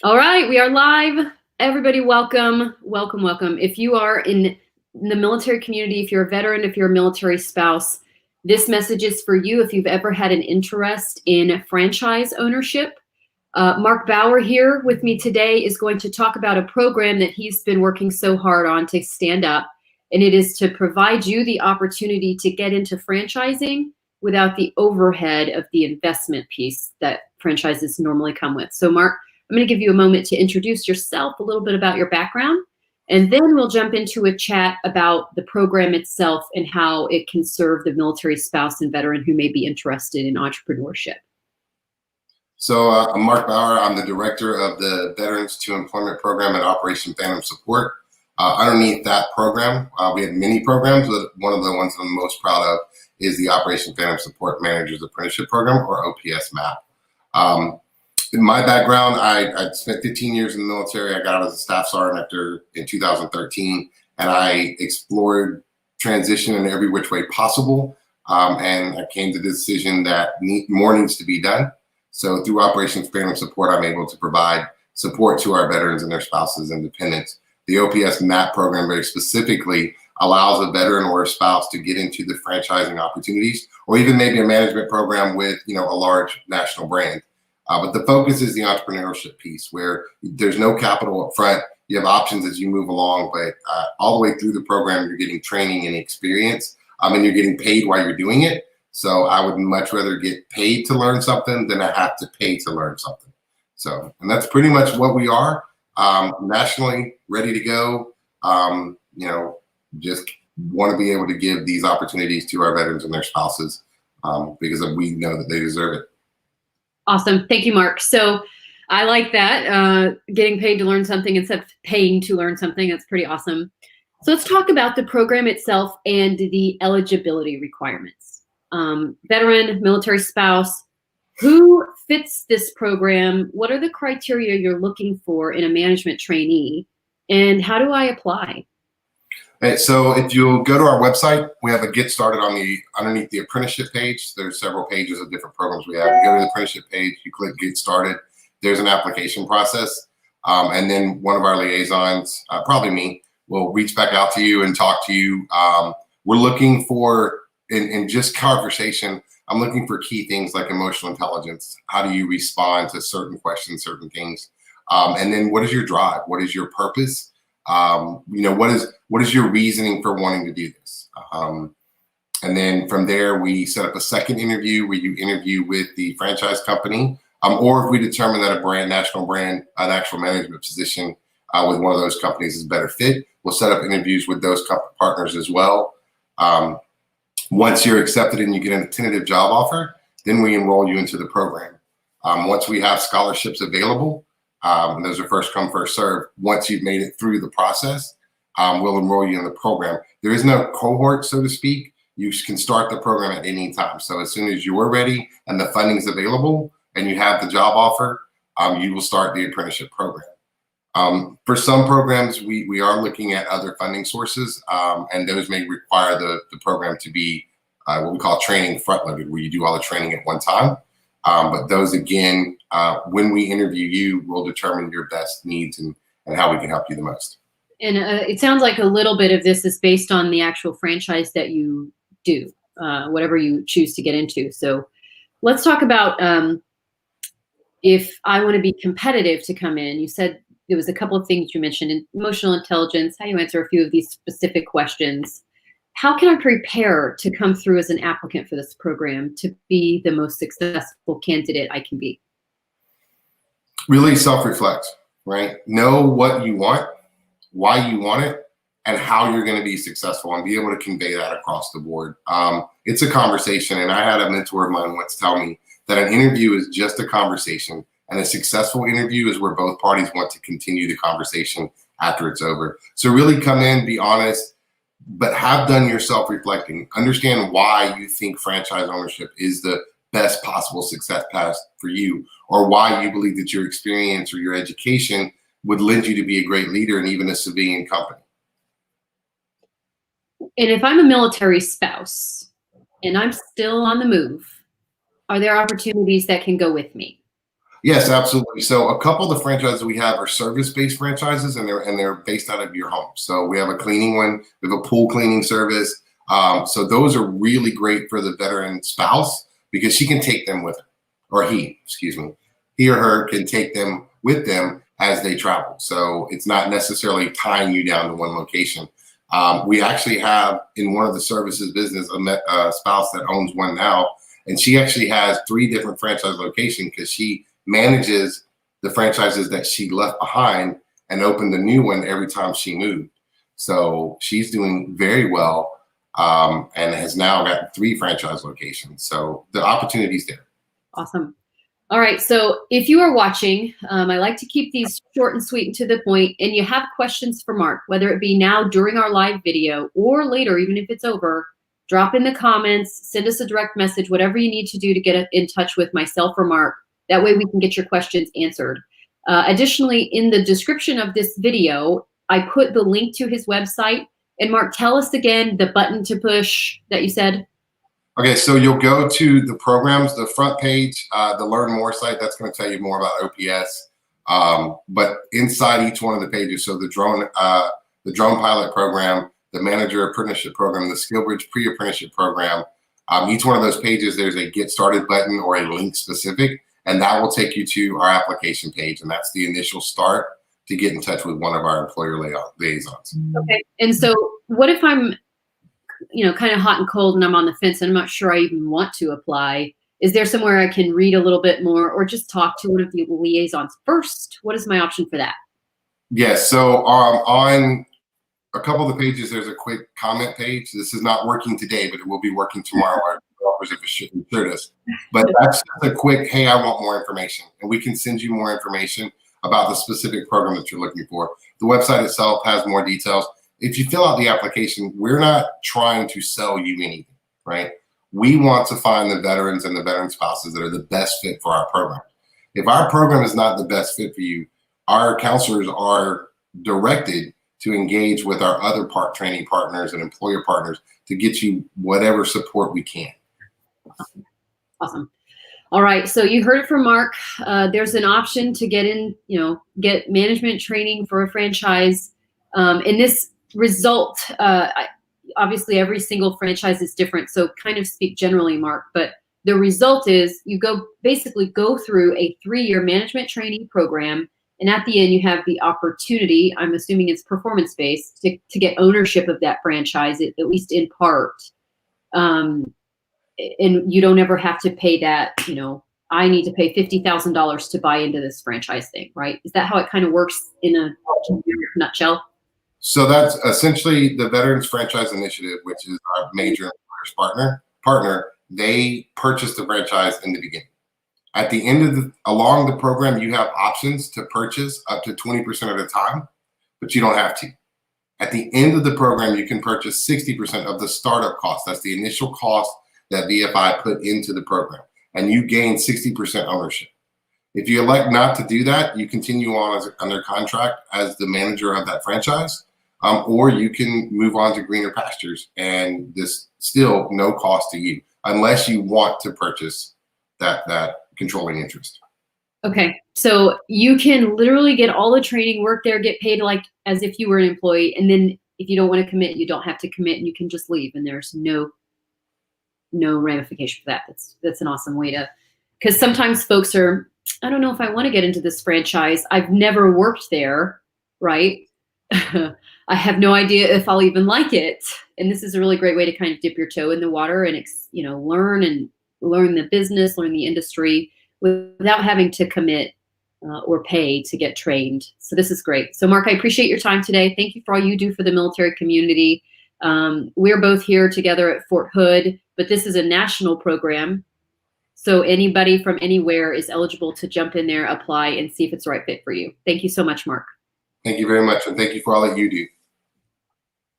All right, we are live. Everybody, welcome, welcome, welcome. If you are in the military community, if you're a veteran, if you're a military spouse, this message is for you if you've ever had an interest in franchise ownership. Mark Bauer here with me today is going to talk about a program that he's been working so hard on to stand up, and it is to provide you the opportunity to get into franchising without the overhead of the investment piece that franchises normally come with. So Mark, I'm going to give you a moment to introduce yourself, a little bit about your background, and then we'll jump into a chat about the program itself and how it can serve the military spouse and veteran who may be interested in entrepreneurship. So I'm Mark Bauer. I'm the director of the Veterans2Employment program at Operation Phantom Support. Underneath that program, we have many programs, but one of the ones I'm most proud of is the Operation Phantom Support Manager's Apprenticeship Program, or OPS MAP. In my background, I spent 15 years in the military. I got out as a staff sergeant in 2013, and I explored transition in every which way possible. And I came to the decision that more needs to be done. So through Operation Phantom Support, I'm able to provide support to our veterans and their spouses and dependents. The OPS MAP program very specifically allows a veteran or a spouse to get into the franchising opportunities, or even maybe a management program with a large national brand. But the focus is the entrepreneurship piece, where there's no capital up front. You have options as you move along, but all the way through the program, you're getting training and experience, and you're getting paid while you're doing it. So I would much rather get paid to learn something than I have to pay to learn something. So, and that's pretty much what we are, nationally ready to go. Just want to be able to give these opportunities to our veterans and their spouses because we know that they deserve it. Awesome. Thank you, Mark. So I like that, getting paid to learn something instead of paying to learn something. That's pretty awesome. So let's talk about the program itself and the eligibility requirements. Veteran, military spouse, who fits this program? What are the criteria you're looking for in a management trainee? And how do I apply? Okay, so if you go to our website, we have a Get Started underneath the apprenticeship page. There's several pages of different programs we have. You go to the apprenticeship page, you click Get Started. There's an application process. And then one of our liaisons, probably me, will reach back out to you and talk to you. We're looking for, in just conversation, I'm looking for key things like emotional intelligence. How do you respond to certain questions, certain things? And then what is your drive? What is your purpose? What is your reasoning for wanting to do this? And then from there, we set up a second interview where you interview with the franchise company, or if we determine that a national brand, an actual management position with one of those companies is a better fit, we'll set up interviews with those partners as well. Once you're accepted and you get a tentative job offer, then we enroll you into the program. Once we have scholarships available, and those are first come, first serve. Once you've made it through the process, we'll enroll you in the program. There is no cohort, so to speak. You can start the program at any time. So as soon as you're ready and the funding is available and you have the job offer, you will start the apprenticeship program. For some programs, we are looking at other funding sources, and those may require the program to be what we call training front-loaded, where you do all the training at one time. But those, again, when we interview you, will determine your best needs and how we can help you the most. And it sounds like a little bit of this is based on the actual franchise that you do, whatever you choose to get into. So let's talk about if I want to be competitive to come in. You said there was a couple of things you mentioned: emotional intelligence, how you answer a few of these specific questions. How can I prepare to come through as an applicant for this program to be the most successful candidate I can be? Really self-reflect, right? Know what you want, why you want it, and how you're going to be successful, and be able to convey that across the board. It's a conversation, and I had a mentor of mine once tell me that an interview is just a conversation, and a successful interview is where both parties want to continue the conversation after it's over. So really come in, be honest, but have done your self-reflecting. Understand why you think franchise ownership is the best possible success path for you, or why you believe that your experience or your education would lend you to be a great leader in even a civilian company. And if I'm a military spouse and I'm still on the move, are there opportunities that can go with me? Yes, absolutely. So a couple of the franchises we have are service-based franchises, and they're based out of your home. So we have a cleaning one, we have a pool cleaning service. So those are really great for the veteran spouse because she can take them with her, or he, excuse me, he or her can take them with them as they travel. So it's not necessarily tying you down to one location. We actually have in one of the services business a spouse that owns one now, and she actually has 3 different franchise locations because she manages the franchises that she left behind and opened a new one every time she moved. So she's doing very well, and has now got 3 franchise locations. So the opportunity's there. Awesome. All right. So if you are watching, I like to keep these short and sweet and to the point, and you have questions for Mark, whether it be now during our live video or later, even if it's over, drop in the comments, send us a direct message, whatever you need to do to get in touch with myself or Mark. That way we can get your questions answered. Additionally, in the description of this video, I put the link to his website. And Mark, tell us again the button to push that you said. Okay, so you'll go to the programs, the front page, the Learn More site. That's going to tell you more about OPS. But inside each one of the pages, so the drone pilot program, the manager apprenticeship program, the SkillBridge pre-apprenticeship program, each one of those pages, there's a Get Started button or a link specific, and that will take you to our application page, and that's the initial start to get in touch with one of our employer liaisons. Okay, and so what if I'm kind of hot and cold and I'm on the fence and I'm not sure I even want to apply? Is there somewhere I can read a little bit more or just talk to one of the liaisons first? What is my option for that? Yes, so on a couple of the pages, there's a quick comment page. This is not working today, but it will be working tomorrow. Our developers have assured us. But that's just a quick, hey, I want more information. And we can send you more information about the specific program that you're looking for. The website itself has more details. If you fill out the application, we're not trying to sell you anything, right? We want to find the veterans and the veteran spouses that are the best fit for our program. If our program is not the best fit for you, our counselors are directed to engage with our other training partners and employer partners to get you whatever support we can. Awesome. All right. So you heard it from Mark. There's an option to get in, get management training for a franchise. And this result, obviously every single franchise is different. So kind of speak generally, Mark, but the result is you basically go through a 3-year management training program. And at the end, you have the opportunity, I'm assuming it's performance-based, to get ownership of that franchise, at least in part. And you don't ever have to pay that, I need to pay $50,000 to buy into this franchise thing, right? Is that how it kind of works in a nutshell? So that's essentially the Veterans Franchise Initiative, which is our major employer's partner. They purchase the franchise in the beginning. At the end of along the program, you have options to purchase up to 20% of the time, but you don't have to. At the end of the program, you can purchase 60% of the startup cost. That's the initial cost that VFI put into the program, and you gain 60% ownership. If you elect not to do that, you continue on under contract as the manager of that franchise, or you can move on to greener pastures, and this still no cost to you unless you want to purchase that controlling interest. Okay, so you can literally get all the training, work there, get paid like as if you were an employee, and then if you don't want to commit, you don't have to commit, and you can just leave, and there's no ramification for that. That's an awesome way to, because sometimes folks are, I don't know if I want to get into this franchise. I've never worked there, right? I have no idea if I'll even like it. And this is a really great way to kind of dip your toe in the water and learn the business, learn the industry without having to commit or pay to get trained. So this is great. So Mark, I appreciate your time today. Thank you for all you do for the military community. We're both here together at Fort Hood, but this is a national program. So anybody from anywhere is eligible to jump in there, apply, and see if it's the right fit for you. Thank you so much, Mark. Thank you very much. And thank you for all that you do.